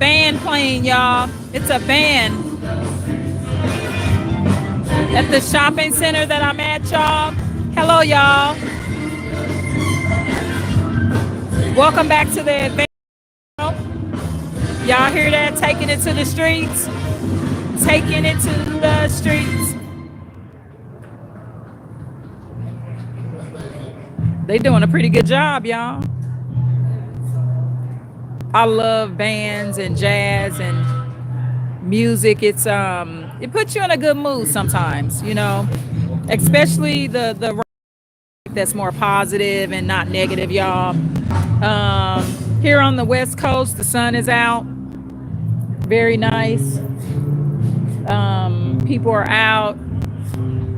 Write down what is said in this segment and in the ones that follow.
band playing, y'all. It's a band at the shopping center that I'm at, y'all. Hello, y'all. Welcome back to the advance. Y'all hear that? Taking it to the streets. Taking it to the streets. They doing a pretty good job, y'all. I love bands and jazz and music. It puts you in a good mood sometimes, you know, especially the rock that's more positive and not negative, y'all. Here on the West Coast, the sun is out. Very nice. People are out.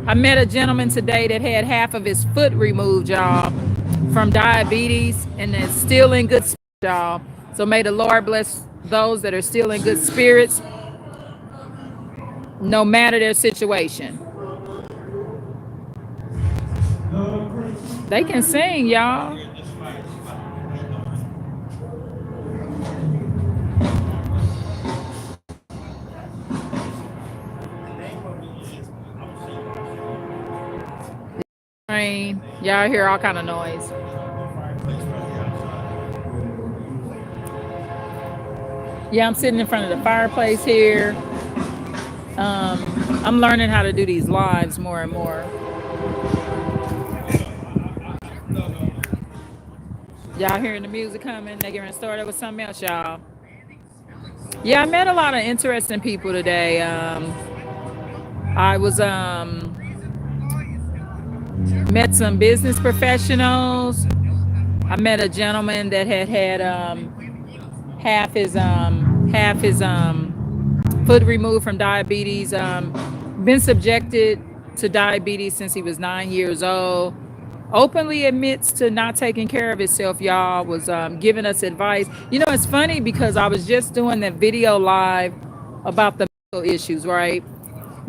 I met a gentleman today that had half of his foot removed, y'all, from diabetes, and is still in good spirits, y'all. So may the Lord bless those that are still in good spirits, no matter their situation. They can sing, y'all. Rain. Y'all hear all kind of noise. Yeah, I'm sitting in front of the fireplace here. I'm learning how to do these lives more and more. Y'all hearing the music coming? They getting started with something else, y'all. Yeah, I met a lot of interesting people today. I was met some business professionals. I met a gentleman that had half his foot removed from diabetes. Been subjected to diabetes since he was 9 years old. Openly admits to not taking care of himself, y'all. Was giving us advice. You know, it's funny because I was just doing that video live about the medical issues, right?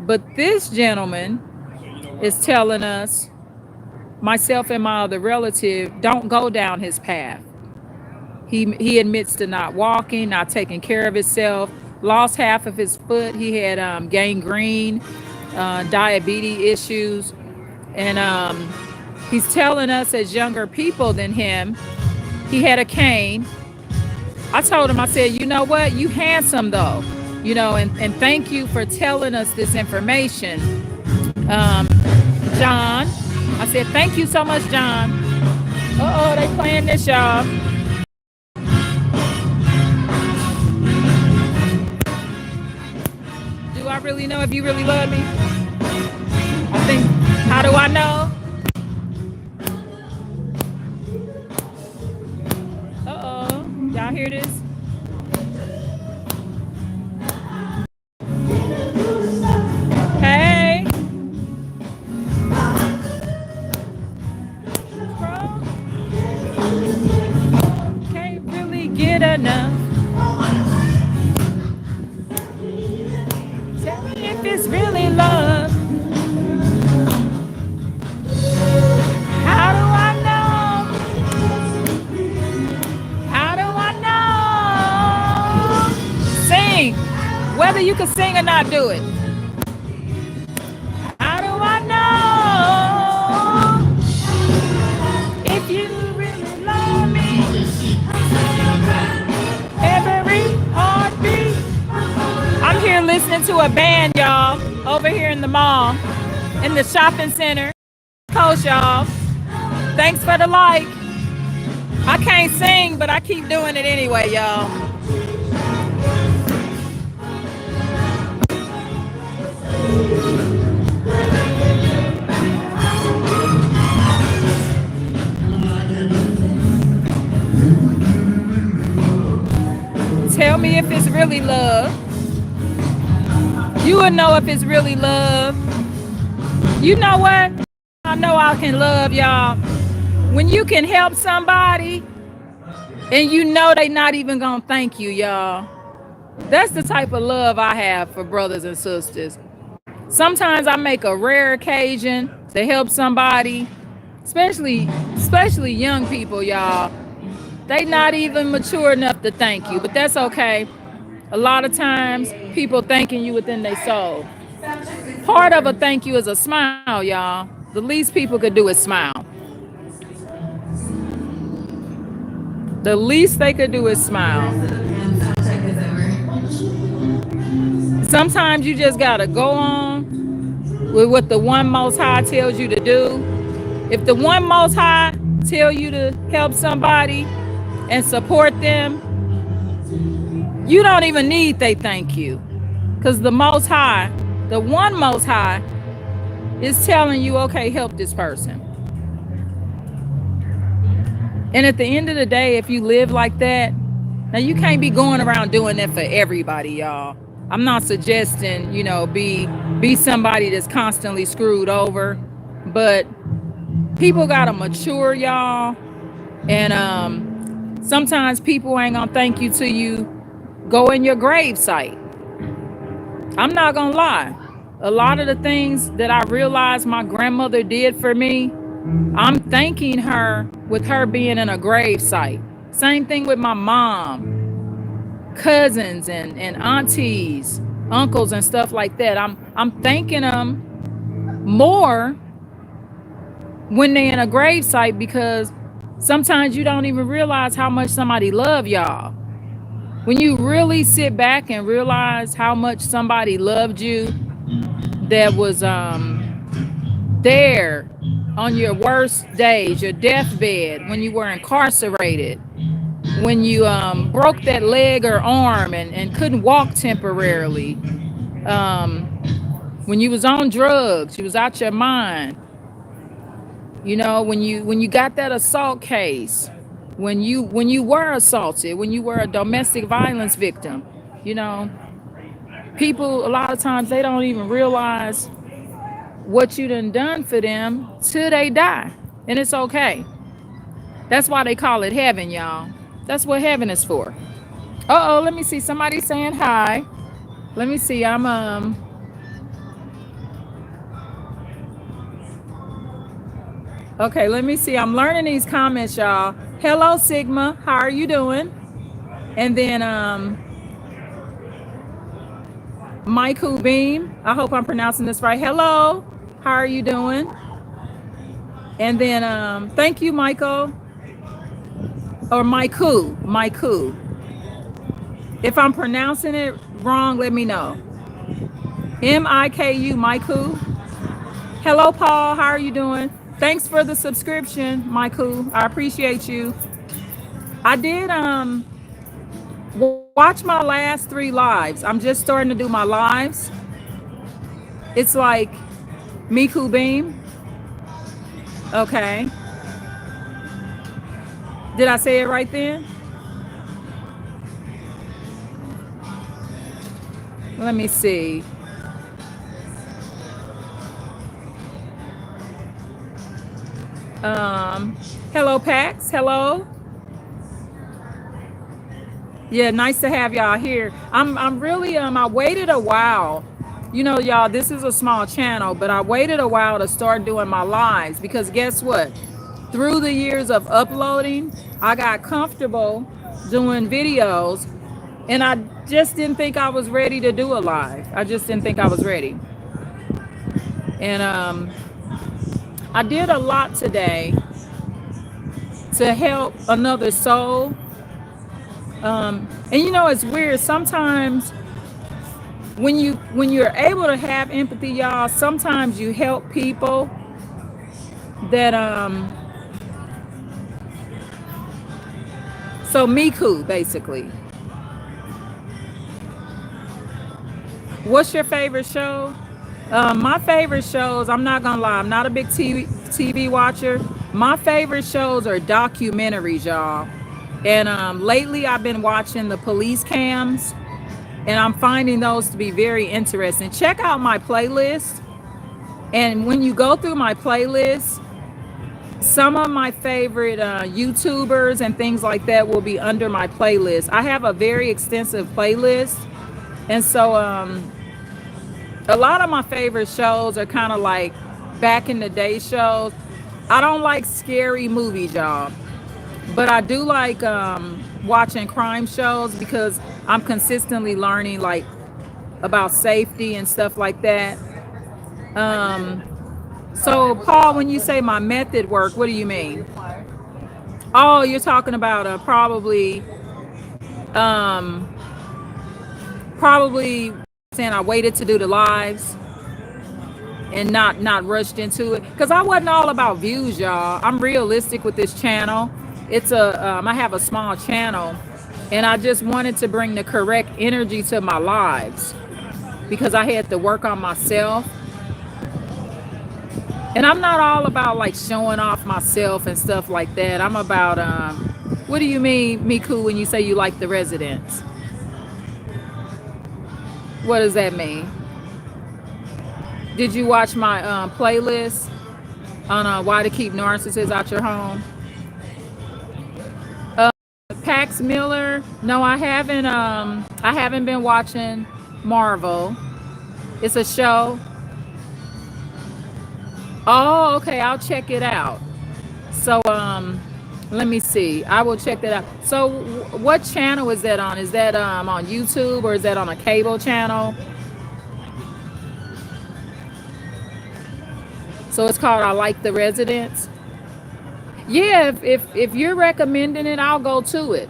But this gentleman is telling us, myself and my other relative, don't go down his path. He admits to not walking, not taking care of himself, lost half of his foot. He had gangrene, diabetes issues, and he's telling us as younger people than him, he had a cane. I told him, I said, you know what? You handsome though, you know, and thank you for telling us this information. John, I said, thank you so much, John. Uh-oh, they playing this, y'all. Do I really know if you really love me? I think, how do I know? Uh-oh, y'all hear this? Hey. Can't really get enough. Tell me if it's really love. How do I know? How do I know? Sing. Whether you can sing or not, do it. How do I know if you really love me? Every heartbeat. I'm here listening to a band, y'all, over here in the mall, in the shopping center. Coach, y'all. Thanks for the like. I can't sing, but I keep doing it anyway, y'all. Tell me if it's really love. You will know if it's really love. You know what? I know I can love, y'all. When you can help somebody and you know they not even gonna thank you, y'all. That's the type of love I have for brothers and sisters. Sometimes I make a rare occasion to help somebody, especially young people, y'all. They not even mature enough to thank you, but that's okay. A lot of times, people thanking you within their soul. Part of a thank you is a smile, y'all. The least people could do is smile. The least they could do is smile. Sometimes you just gotta go on with what the one most high tells you to do. If the one most high tell you to help somebody and support them, you don't even need they thank you. Because the most high, the one most high, is telling you, okay, help this person. And at the end of the day, if you live like that, now you can't be going around doing that for everybody, y'all. I'm not suggesting, you know, be somebody that's constantly screwed over, but people gotta mature, y'all. And sometimes people ain't gonna thank you till you go in your grave site. I'm not gonna lie. A lot of the things that I realized my grandmother did for me, I'm thanking her with her being in a grave site. Same thing with my mom, cousins and aunties, uncles and stuff like that. I'm thanking them more when they're in a grave site, because sometimes you don't even realize how much somebody love y'all. When you really sit back and realize how much somebody loved you, that was there on your worst days, your deathbed, when you were incarcerated, when you broke that leg or arm and couldn't walk temporarily, when you was on drugs, you was out your mind, you know, when you got that assault case, when you were assaulted, when you were a domestic violence victim, you know, people a lot of times they don't even realize what you done for them till they die. And it's okay. That's why they call it heaven, y'all. That's what heaven is for. Uh-oh, let me see. Somebody saying hi. Let me see. Okay, let me see. I'm learning these comments, y'all. Hello, Sigma. How are you doing? And then Michael Beam. I hope I'm pronouncing this right. Hello. How are you doing? And then thank you, Michael. Or Maiku. If I'm pronouncing it wrong, let me know. Miku, Maiku. Hello, Paul. How are you doing? Thanks for the subscription, Maiku. I appreciate you. I did watch my last 3 lives. I'm just starting to do my lives. It's like Miku Beam. Okay. Did I say it right then? Let me see. Hello, Pax. Hello. Yeah, nice to have y'all here. I'm really I waited a while. You know, y'all, this is a small channel, but I waited a while to start doing my lives, because guess what? Through the years of uploading, I got comfortable doing videos, and I just didn't think I was ready to do a live. I just didn't think I was ready. And I did a lot today to help another soul. And you know, it's weird. Sometimes when you're able to have empathy, y'all, sometimes you help people that so Miku, basically. What's your favorite show? My favorite shows, I'm not gonna lie, I'm not a big TV watcher. My favorite shows are documentaries, y'all. And lately I've been watching the police cams, and I'm finding those to be very interesting. Check out my playlist. And when you go through my playlist, some of my favorite YouTubers and things like that will be under my playlist. I have a very extensive playlist. And so a lot of my favorite shows are kind of like back in the day shows. I don't like scary movies, y'all, but I do like watching crime shows because I'm consistently learning like about safety and stuff like that. Um, so Paul, when you say my method work, what do you mean? Oh, you're talking about um, probably saying I waited to do the lives and not rushed into it because I wasn't all about views, y'all. I'm realistic with this channel. It's I have a small channel, and I just wanted to bring the correct energy to my lives because I had to work on myself. And I'm not all about like showing off myself and stuff like that. I'm about what do you mean, Miku, when you say you like the residents? What does that mean? Did you watch my playlist on why to keep narcissists out your home? Uh, Pax Miller? No, I haven't. I haven't been watching Marvel. It's a show. Oh, okay. I'll check it out. So, let me see. I will check that out. So, what channel is that on? Is that on YouTube or is that on a cable channel? So it's called I Like the Residents. Yeah, if you're recommending it, I'll go to it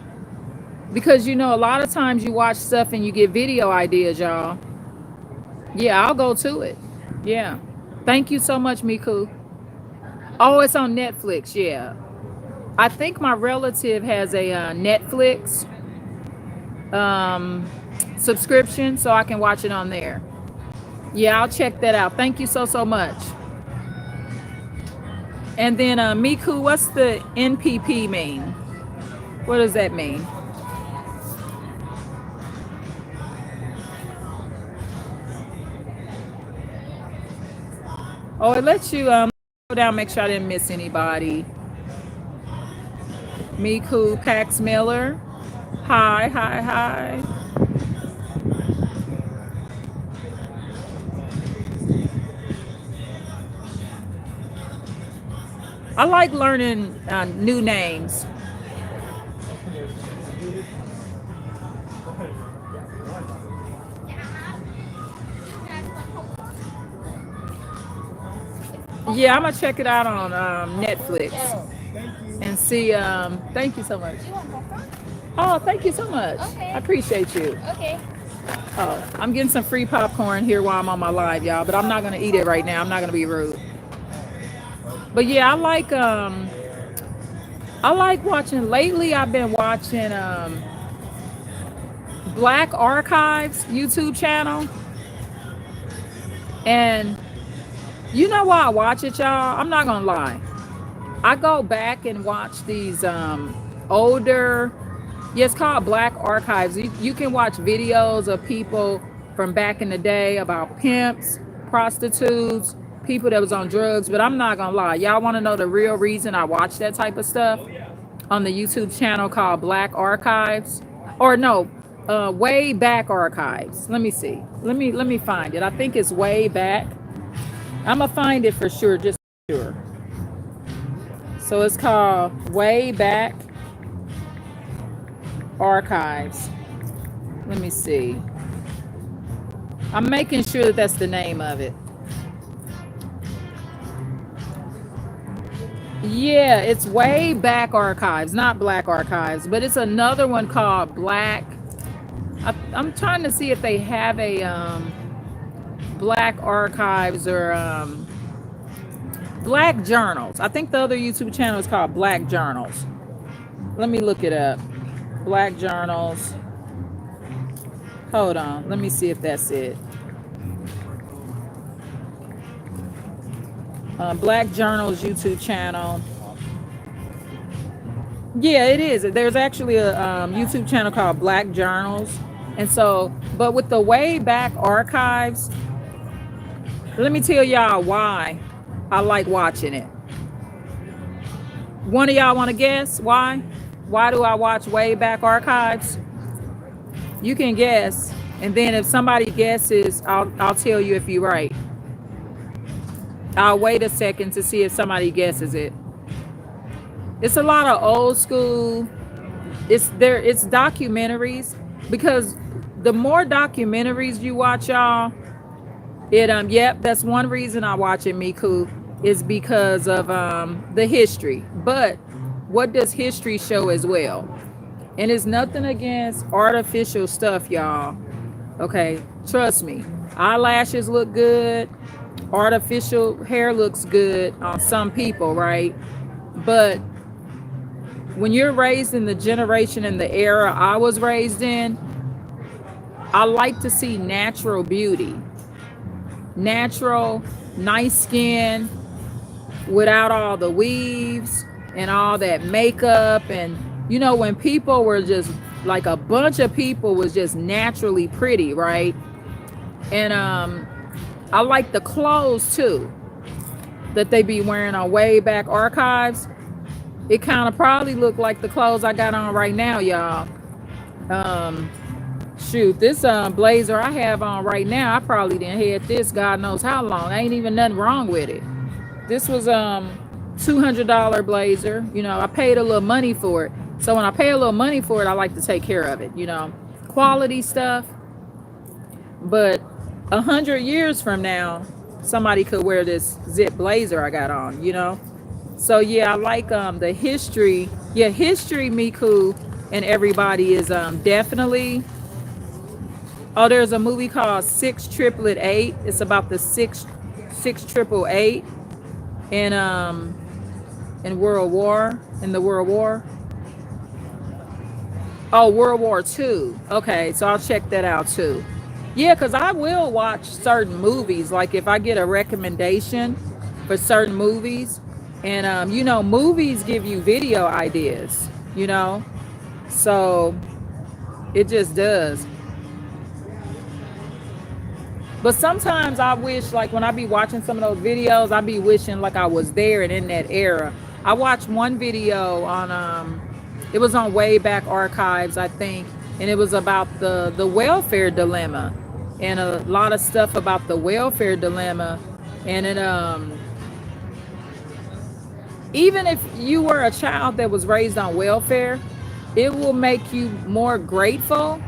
because you know a lot of times you watch stuff and you get video ideas, y'all. Yeah, I'll go to it. Yeah. Thank you so much, Miku. Oh, it's on Netflix. Yeah. I think my relative has a Netflix um, subscription, so I can watch it on there. Yeah, I'll check that out. Thank you so much. And then Miku, what's the NPP mean? What does that mean? Oh, it lets you go down, make sure I didn't miss anybody. Miku, Pax Miller. Hi, hi, hi. I like learning new names. Yeah, I'm gonna check it out on Netflix and see. Thank you so much. Oh, thank you so much. Okay. I appreciate you. Okay. Oh, I'm getting some free popcorn here while I'm on my live, y'all, but I'm not gonna eat it right now. I'm not gonna be rude. But yeah, I like watching. Lately, I've been watching Black Archives YouTube channel, and you know why I watch it, y'all? I'm not gonna lie. I go back and watch these older. Yeah, it's called Black Archives. You can watch videos of people from back in the day about pimps, prostitutes, people that was on drugs. But I'm not gonna lie, y'all want to know the real reason I watch that type of stuff on the YouTube channel called Black Archives, or no, Way Back Archives. Let me see. Let me find it. I think it's Way Back. I'm gonna find it for sure, just sure. So it's called Way Back Archives. Let me see. I'm making sure that that's the name of it. Yeah, it's Way Back Archives, not Black Archives, but it's another one called Black. I'm trying to see if they have a Black Archives or Black Journals. I think the other YouTube channel is called Black Journals. Let me look it up. Black Journals. Hold on. Let me see if that's it. Black Journals YouTube channel. Yeah, it is. There's actually a YouTube channel called Black Journals. And so, but with the Way Back Archives, let me tell y'all why I like watching it. One of y'all want to guess why? Why do I watch Way Back Archives? You can guess, and then if somebody guesses, I'll tell you if you're right. I'll wait a second to see if somebody guesses it. It's a lot of old school It's documentaries, because the more documentaries you watch, y'all, yep, that's one reason I watch it, Miku, is because of the history. But what does history show as well? And it's nothing against artificial stuff, y'all. Okay, trust me. Eyelashes look good. Artificial hair looks good on some people, right? But when you're raised in the generation and the era I was raised in, I like to see natural beauty. Natural, nice skin without all the weaves and all that makeup. And you know, when people were just like, a bunch of people was just naturally pretty, right? And I like the clothes too that they be wearing on way back archives. It kind of probably looked like the clothes I got on right now, y'all. Um, Shoot, this blazer I have on right now, I probably didn't had this God knows how long. Ain't even nothing wrong with it. This was $200 blazer. You know, I paid a little money for it. So when I pay a little money for it, I like to take care of it, you know. Quality stuff. But 100 years from now, somebody could wear this zip blazer I got on, you know. So yeah, I like the history. Yeah, history, Miku, and everybody is definitely. Oh, there's a movie called 688. It's about the six triple eight in World War, in the World War. Oh, World War II. Okay, so I'll check that out too. Yeah, because I will watch certain movies. Like if I get a recommendation for certain movies, and you know, movies give you video ideas, you know, so it just does. But sometimes I wish, like when I be watching some of those videos, I be wishing like I was there and in that era. I watched one video on it was on way back archives, I think, and it was about the welfare dilemma, and a lot of stuff about the welfare dilemma. And it even if you were a child that was raised on welfare, it will make you more grateful,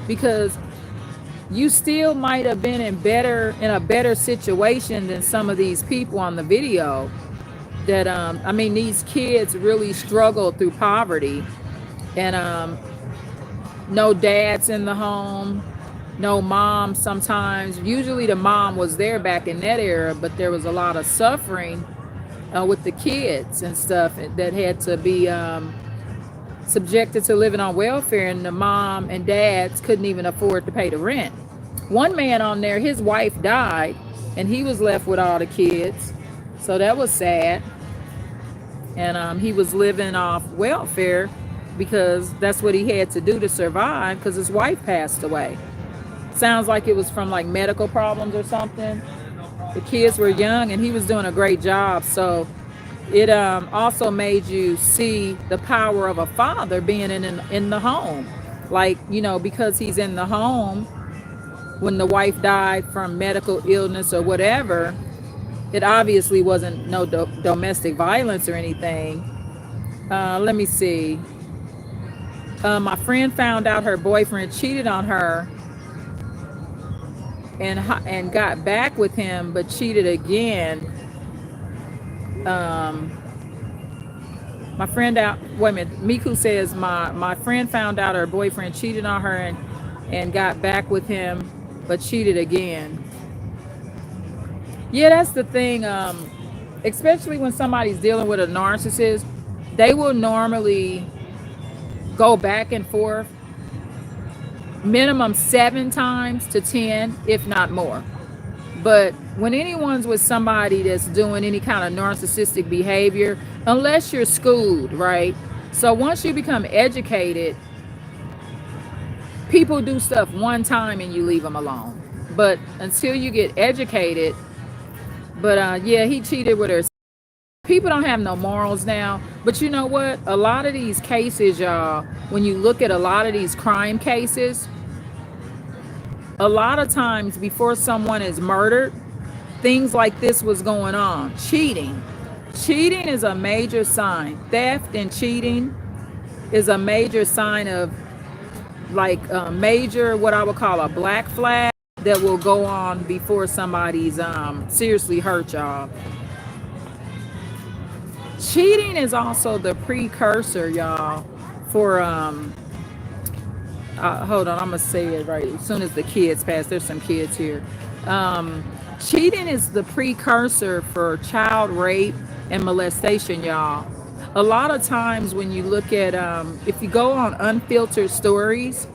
because you still might have been in a better situation than some of these people on the video. That I mean, these kids really struggled through poverty, and no dads in the home, no mom. Sometimes, usually the mom was there back in that era, but there was a lot of suffering with the kids and stuff that had to be subjected to living on welfare, and the mom and dads couldn't even afford to pay the rent. One man on there, his wife died, and he was left with all the kids, so that was sad. And he was living off welfare because that's what he had to do to survive, because his wife passed away. Sounds like it was from like medical problems or something. The kids were young, and he was doing a great job. So it also made you see the power of a father being in the home. Like, you know, because he's in the home when the wife died from medical illness or whatever, it obviously wasn't no domestic violence or anything. Let me see. My friend found out her boyfriend cheated on her and got back with him, but cheated again. My friend out. Wait a minute. Miku says my friend found out her boyfriend cheated on her and got back with him, but cheated again. Yeah, that's the thing. Especially when somebody's dealing with a narcissist, they will normally go back and forth minimum 7 times to 10, if not more. But when anyone's with somebody that's doing any kind of narcissistic behavior, unless you're schooled, right? So once you become educated, people do stuff one time and you leave them alone. But until you get educated, but yeah, he cheated with her. People don't have no morals now. But you know what? A lot of these cases, y'all, when you look at a lot of these crime cases, a lot of times before someone is murdered, things like this was going on. Cheating is a major sign. Theft and cheating is a major sign of like major, what I would call a black flag that will go on before somebody's seriously hurt y'all. Cheating is also the precursor, y'all, for hold on, I'm gonna say it right as soon as the kids pass. There's some kids here. Cheating is the precursor for child rape and molestation, y'all. A lot of times when you look at if you go on unfiltered stories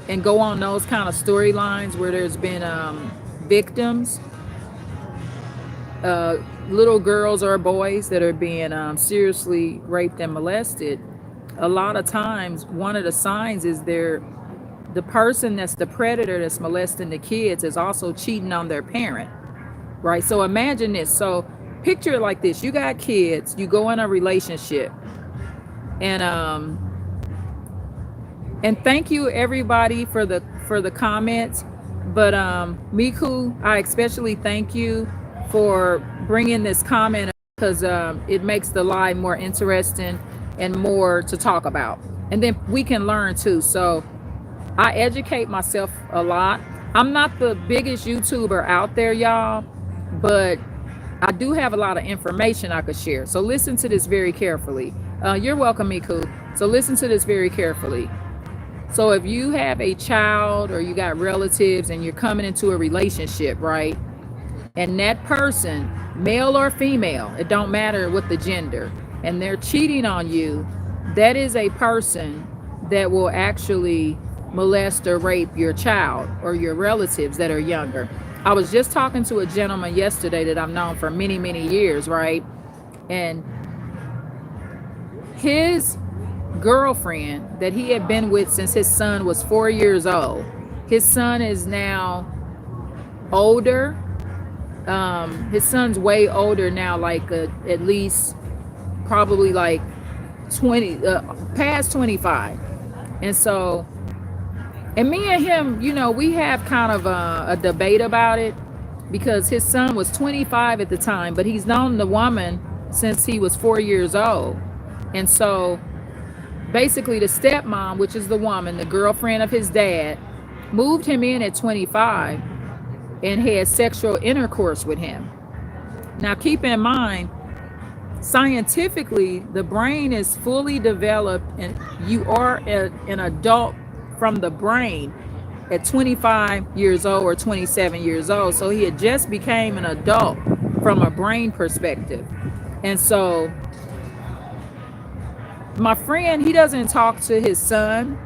and go on those kind of storylines where there's been victims, little girls or boys that are being seriously raped and molested, a lot of times one of the signs is the person that's the predator that's molesting the kids is also cheating on their parent, right? So imagine this. So picture it like this: you got kids, you go in a relationship, and thank you everybody for the comments, but Miku, I especially thank you for bringing this comment because it makes the live more interesting and more to talk about, and then we can learn too. So I educate myself a lot. I'm not the biggest YouTuber out there, y'all, but I do have a lot of information I could share. So listen to this very carefully. You're welcome, Miku. So listen to this very carefully. So if you have a child or you got relatives and you're coming into a relationship, right? And that person, male or female, it don't matter what the gender, and they're cheating on you, that is a person that will actually molest or rape your child or your relatives that are younger. I was just talking to a gentleman yesterday that I've known for many, many years, right? And his girlfriend that he had been with since his son was 4 years old. His son is now older. His son's way older now, like at least probably like 20, past 25. And so, and me and him, you know, we have kind of a debate about it because his son was 25 at the time, but he's known the woman since he was 4 years old. And so basically the stepmom, which is the woman, the girlfriend of his dad, moved him in at 25 and had sexual intercourse with him. Now keep in mind, scientifically, the brain is fully developed and you are an adult from the brain at 25 years old or 27 years old. So he had just became an adult from a brain perspective. And so my friend, he doesn't talk to his son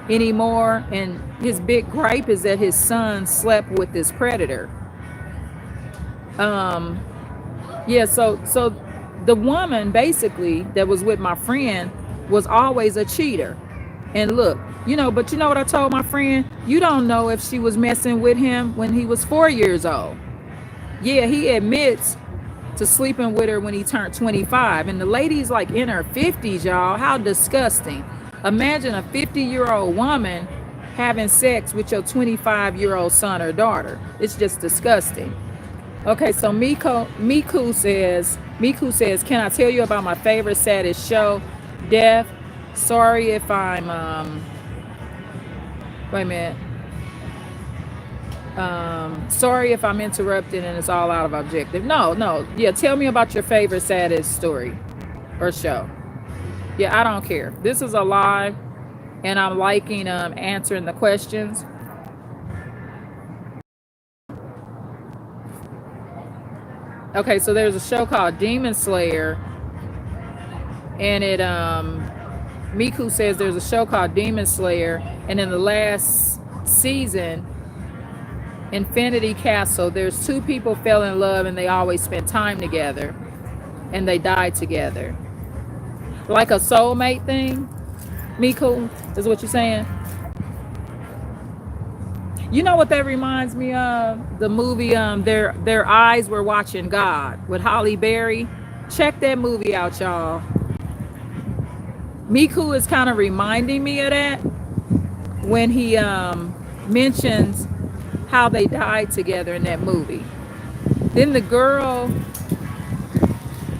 anymore, and his big gripe is that his son slept with this predator. Yeah, so the woman basically that was with my friend was always a cheater. And look, you know, but you know what I told my friend? You don't know if she was messing with him when he was 4 years old. Yeah, he admits to sleeping with her when he turned 25. And the lady's like in her 50s, y'all. How disgusting. Imagine a 50-year-old woman having sex with your 25-year-old son or daughter. It's just disgusting. Okay, so Miku says, can I tell you about my favorite saddest show? Death. Sorry if I'm wait a minute. Sorry if I'm interrupted and it's all out of objective. No. Yeah, tell me about your favorite saddest story or show. Yeah, I don't care. This is a live and I'm liking answering the questions. Okay, so there's a show called Demon Slayer, and it Miku says there's a show called Demon Slayer, and in the last season, Infinity Castle, there's two people fell in love and they always spent time together and they died together. Like a soulmate thing, Miku, is what you're saying? You know what that reminds me of? The movie Their Eyes Were Watching God with Halle Berry. Check that movie out, y'all. Miku is kind of reminding me of that when he mentions how they died together in that movie. Then the girl,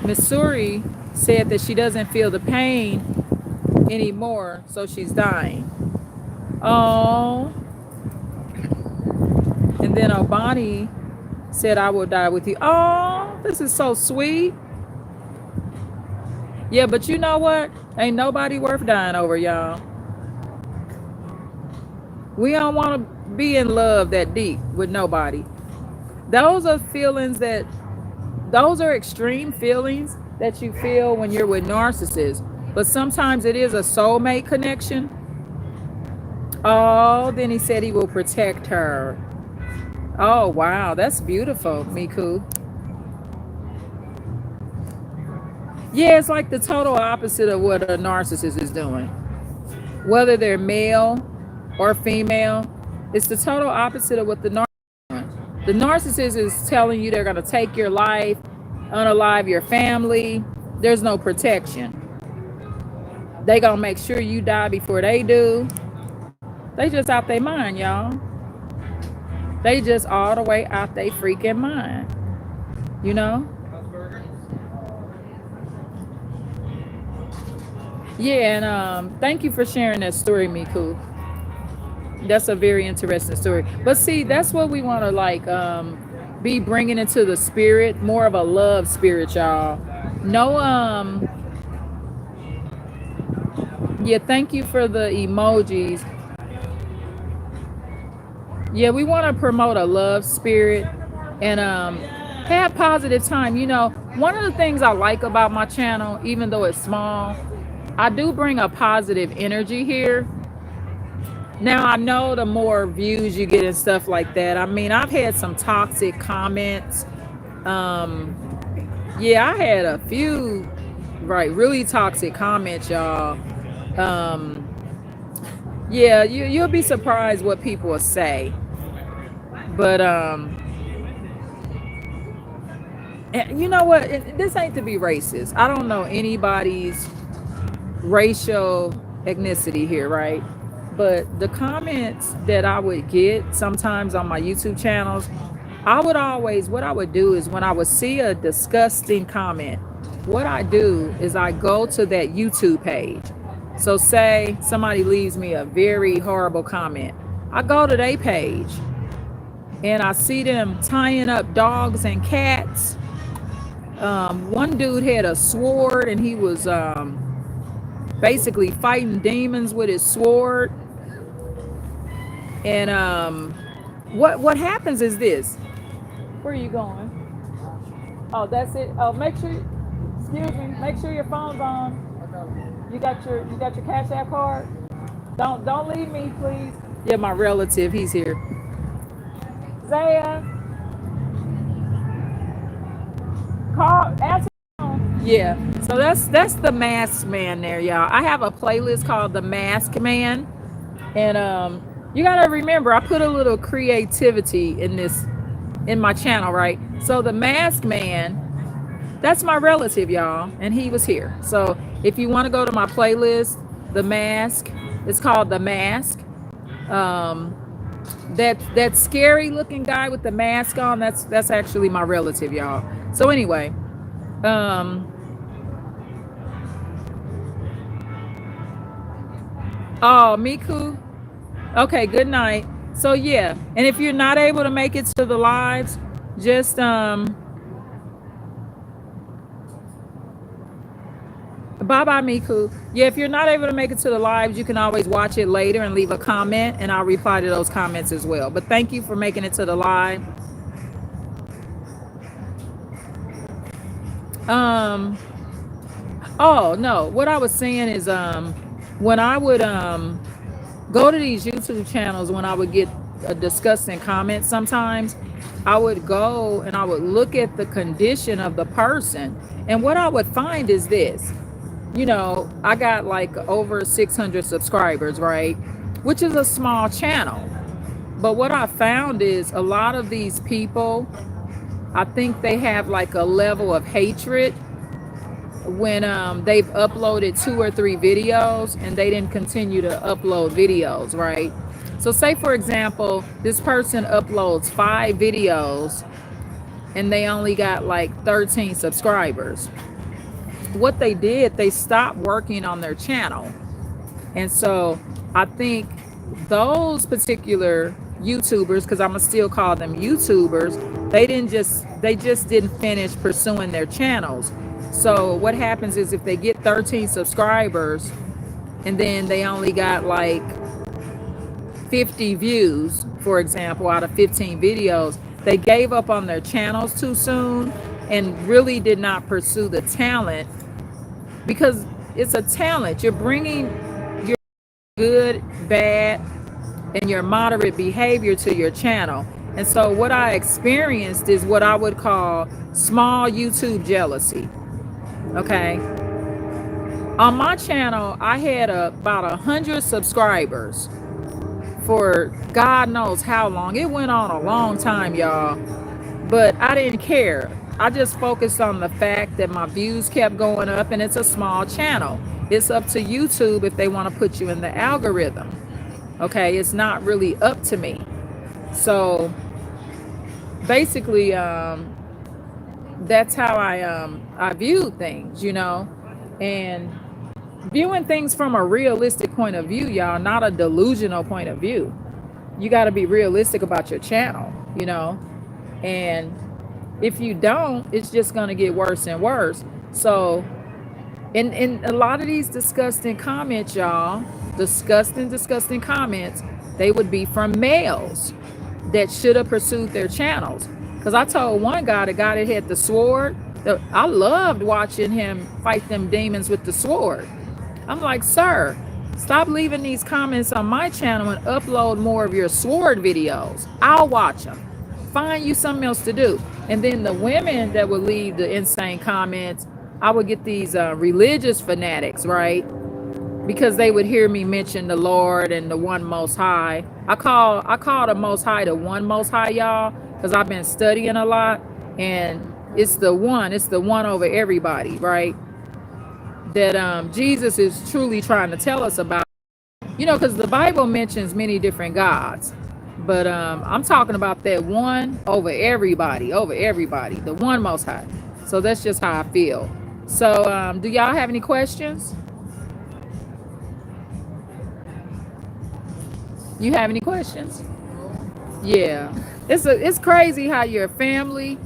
Missouri, said that she doesn't feel the pain anymore, so she's dying. Oh, and then Obani said, I will die with you. Oh, this is so sweet. Yeah, but you know what? Ain't nobody worth dying over, y'all. We don't want to be in love that deep with nobody. Those are feelings that, those are extreme feelings that you feel when you're with narcissists. But sometimes it is a soulmate connection. Oh, then he said he will protect her. Oh, wow. That's beautiful, Miku. Yeah, it's like the total opposite of what a narcissist is doing. Whether they're male or female, it's the total opposite of what the narcissist is doing. The narcissist is telling you they're going to take your life, unalive your family. There's no protection. They going to make sure you die before they do. They just out their mind, y'all. They just all the way out their freaking mind. You know? Yeah, and thank you for sharing that story, Miku. That's a very interesting story. But see, that's what we want to like be bringing into the spirit, more of a love spirit, y'all. No, yeah, thank you for the emojis. Yeah, we want to promote a love spirit and have positive time. You know, one of the things I like about my channel, even though it's small, I do bring a positive energy here. Now, I know the more views you get and stuff like that. I mean, I've had some toxic comments. Yeah, I had a few, right, really toxic comments, y'all. Yeah, you'll be surprised what people will say. But, you know what? This ain't to be racist. I don't know anybody's racial ethnicity here, right? But the comments that I would get sometimes on my YouTube channels, I would always, what I would do is when I would see a disgusting comment, what I do is I go to that YouTube page. So say somebody leaves me a very horrible comment. I go to their page and I see them tying up dogs and cats. One dude had a sword and he was basically fighting demons with his sword. And what happens is this. Where are you going? Oh, that's it. Oh, make sure, excuse me, make sure your phone's on. You got your Cash App card? Don't leave me, please. Yeah, my relative, he's here. Zaya, call, answer the phone. Yeah, so that's the Masked Man there, y'all. I have a playlist called The Masked Man. And you gotta remember, I put a little creativity in my channel, right? So the Masked Man, that's my relative, y'all, and he was here. So if you want to go to my playlist, The Mask, it's called The Mask. That scary looking guy with the mask on, that's actually my relative, y'all. So anyway, oh, Miku. Okay, good night. So yeah, and if you're not able to make it to the lives, just bye-bye, Miku. Yeah, if you're not able to make it to the lives, you can always watch it later and leave a comment, and I'll reply to those comments as well. But thank you for making it to the live. Oh, no. What I was saying is when I would go to these YouTube channels, when I would get a disgusting comment sometimes, I would go and I would look at the condition of the person. And what I would find is this. You know, I got like over 600 subscribers, right? Which is a small channel. But what I found is a lot of these people, I think they have like a level of hatred when they've uploaded 2 or 3 videos and they didn't continue to upload videos, right? So say, for example, this person uploads 5 videos and they only got like 13 subscribers. What they did, they stopped working on their channel. And so I think those particular YouTubers, because I'm gonna still call them YouTubers, they just didn't finish pursuing their channels. So what happens is if they get 13 subscribers and then they only got like 50 views, for example, out of 15 videos, they gave up on their channels too soon and really did not pursue the talent, because it's a talent. You're bringing your good, bad, and your moderate behavior to your channel. And so what I experienced is what I would call small YouTube jealousy. Okay. On my channel, I had about 100 subscribers for God knows how long. It went on a long time, y'all. But I didn't care. I just focused on the fact that my views kept going up, and it's a small channel. It's up to YouTube if they want to put you in the algorithm. Okay, it's not really up to me. So basically, that's how I viewed things, you know, and viewing things from a realistic point of view, y'all, not a delusional point of view. You got to be realistic about your channel, you know, and if you don't, it's just going to get worse and worse. So in a lot of these disgusting comments, y'all, disgusting comments, they would be from males that should have pursued their channels. Because I told one guy, the guy that had the sword, that I loved watching him fight them demons with the sword. I'm like, sir, stop leaving these comments on my channel and upload more of your sword videos. I'll watch them. Find you something else to do. And then the women that would leave the insane comments, I would get these religious fanatics, right? Because they would hear me mention the Lord and the one Most High. I call the Most High the one Most High, y'all, because I've been studying a lot, and it's the one over everybody, right? That Jesus is truly trying to tell us about, you know, because the Bible mentions many different gods, but I'm talking about that one over everybody, the one Most High. So that's just how I feel. So do y'all have any questions? You have any questions? Yeah, it's crazy how your family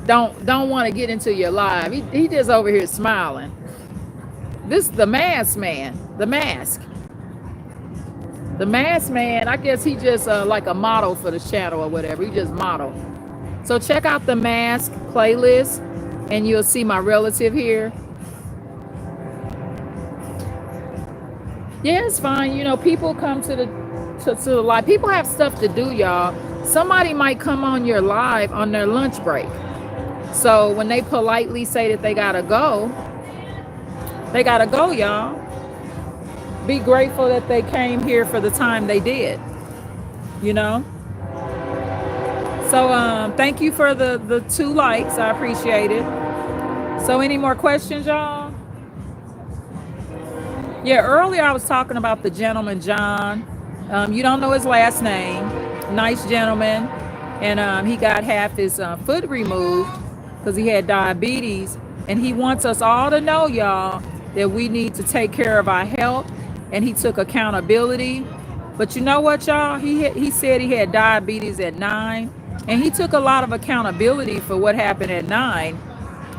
don't want to get into your life. He just over here smiling. This the mask man, the mask man. I guess he just like a model for the channel or whatever. He just model. So check out the mask playlist, and you'll see my relative here. Yeah, it's fine. You know, people come to the live. People have stuff to do, y'all. Somebody might come on your live on their lunch break. So when they politely say that they gotta go, y'all. Be grateful that they came here for the time they did, you know. So thank you for the 2 likes. I appreciate it. So any more questions, y'all? Yeah, earlier I was talking about the gentleman, John. You don't know his last name. Nice gentleman. And he got half his foot removed because he had diabetes. And he wants us all to know, y'all, that we need to take care of our health. And he took accountability. But you know what, y'all? He said he had diabetes at 9. And he took a lot of accountability for what happened at 9.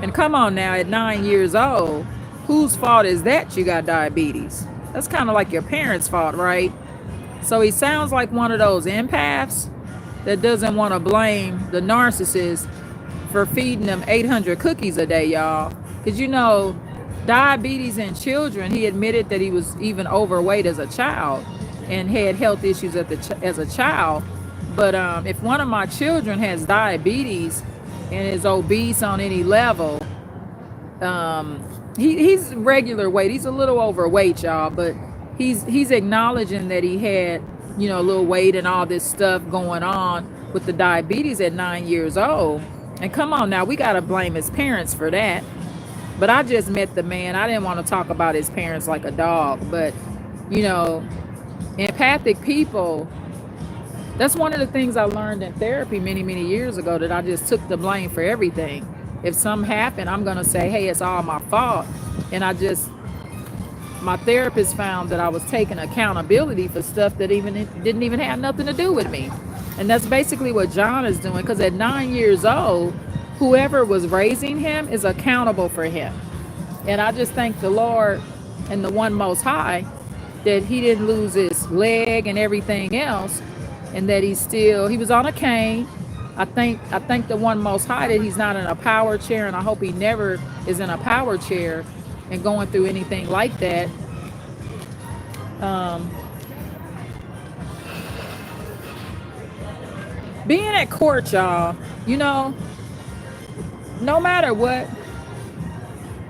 And come on now, at 9 years old, whose fault is that you got diabetes? That's kind of like your parents' fault, right? So he sounds like one of those empaths that doesn't want to blame the narcissist for feeding them 800 cookies a day, y'all. Because, you know, diabetes in children, he admitted that he was even overweight as a child and had health issues as a child. But if one of my children has diabetes and is obese on any level, he's regular weight. He's a little overweight, y'all, but he's acknowledging that he had, you know, a little weight and all this stuff going on with the diabetes at 9 years old. And come on now, we got to blame his parents for that. But I just met the man. I didn't want to talk about his parents like a dog, but, you know, empathic people, that's one of the things I learned in therapy many, many years ago, that I just took the blame for everything. If something happened, I'm going to say, hey, it's all my fault. And I just my therapist found that I was taking accountability for stuff that even didn't even have nothing to do with me. And that's basically what John is doing, because at 9 years old, whoever was raising him is accountable for him. And I just thank the Lord and the one most high that he didn't lose his leg and everything else, and that he was on a cane. I thank the one most high that he's not in a power chair, and I hope he never is in a power chair and going through anything like that. Um, Being at court, y'all, you know, no matter what,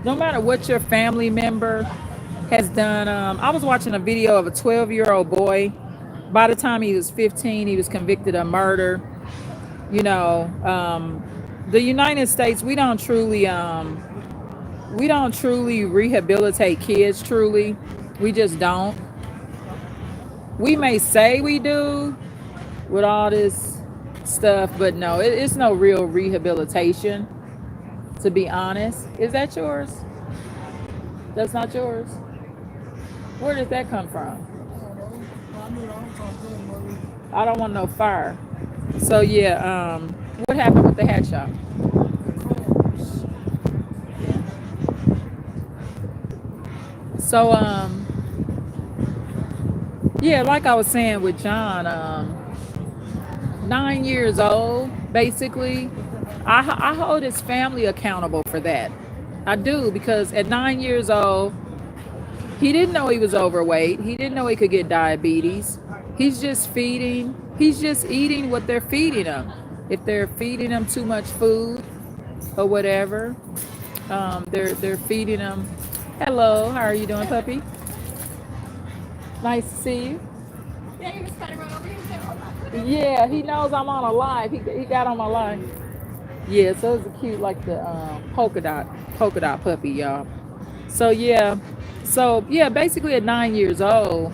no matter what your family member has done. I was watching a video of a 12-year-old boy. By the time he was 15, he was convicted of murder. You know, the United States, we don't truly rehabilitate kids. Truly, we just don't. We may say we do with all this stuff, but no, it's no real rehabilitation. To be honest, is that yours? That's not yours. Where did that come from? I don't want no fire. So yeah, what happened with the hat shop? So yeah, like I was saying with John, 9 years old, basically, I hold his family accountable for that. I do, because at 9 years old, he didn't know he was overweight. He didn't know he could get diabetes. He's just eating what they're feeding him. If they're feeding him too much food or whatever, they're feeding him. Hello, how are you doing, puppy? Nice to see you. Yeah, he knows I'm on a live. He got on my live. Yeah, so it's a cute, like the polka dot puppy, y'all. So yeah, basically at 9 years old,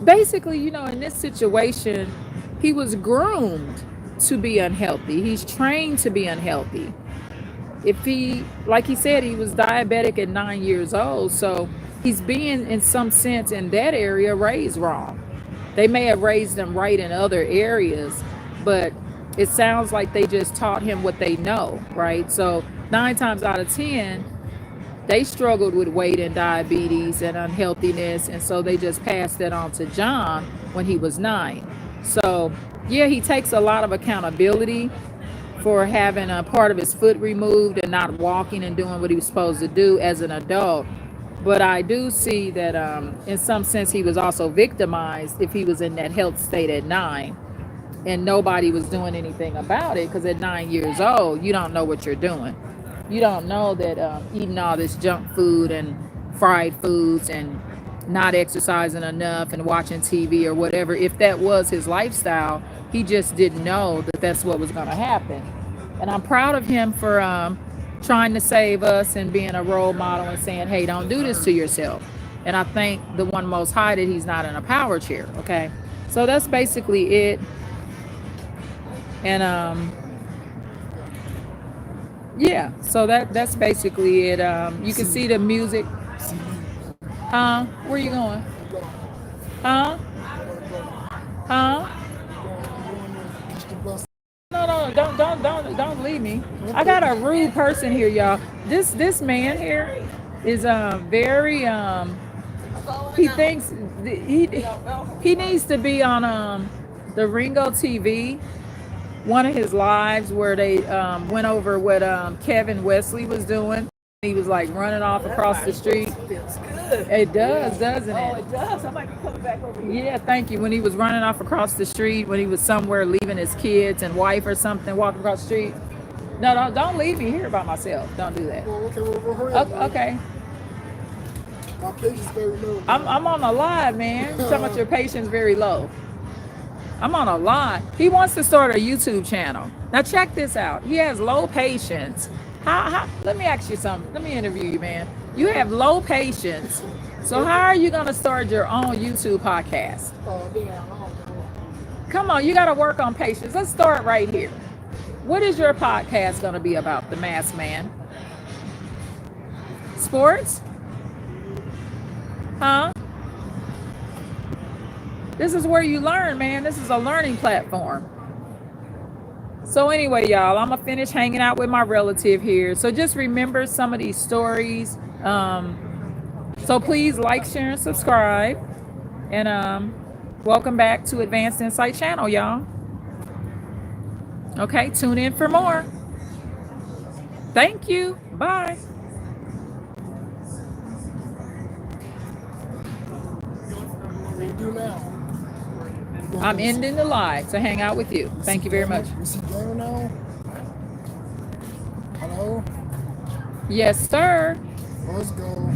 basically, in this situation, he was groomed to be unhealthy. He's trained to be unhealthy. If he, like he said, he was diabetic at 9 years old, so he's being, in some sense, in that area, raised wrong. They may have raised him right in other areas, but it sounds like they just taught him what they know, right? So 9 times out of 10, they struggled with weight and diabetes and unhealthiness, and so they just passed that on to John when he was 9. So yeah, he takes a lot of accountability for having a part of his foot removed and not walking and doing what he was supposed to do as an adult. But I do see that in some sense he was also victimized if he was in that health state at 9 and nobody was doing anything about it, because at 9 years old, you don't know what you're doing. You don't know that eating all this junk food and fried foods and not exercising enough and watching TV or whatever, if that was his lifestyle, he just didn't know that that's what was going to happen. And I'm proud of him for trying to save us and being a role model and saying, hey, don't do this to yourself. And I thank the one most high that he's not in a power chair. Okay, so that's basically it. And yeah, so that's basically it. You can see the music. Where you going? Huh? Huh? No, don't leave me. I got a rude person here, y'all. This man here is very he thinks he needs to be on the Ringo TV, one of his lives where they went over what Kevin Wesley was doing. He was like running off across the street. Feels good. It does, doesn't Oh, it? it does. I might be coming back over here. Yeah, thank you. When he was running off across the street, when he was somewhere leaving his kids and wife or something, walking across the street. No, don't leave me here by myself. Don't do that. Well, okay, we'll hurry up. Okay. My patience very low. I'm on a live, man. Talking about your patience very low. I'm on a live. He wants to start a YouTube channel. Now check this out. He has low patience. Let me ask you something. Let me interview you, man. You have low patience. So how are you gonna start your own YouTube podcast? Come on, you gotta work on patience. Let's start right here. What is your podcast gonna be about, The Masked Man? Sports? Huh? This is where you learn, man. This is a learning platform. So anyway, y'all, I'm gonna finish hanging out with my relative here. So just remember some of these stories. So please like, share, and subscribe. And welcome back to Advanced Insight Channel, y'all. Okay, tune in for more. Thank you. Bye. What do you do now? I'm ending the live to hang out with you. Thank you very much. You see Gamer now? Hello? Yes, sir. Let's go.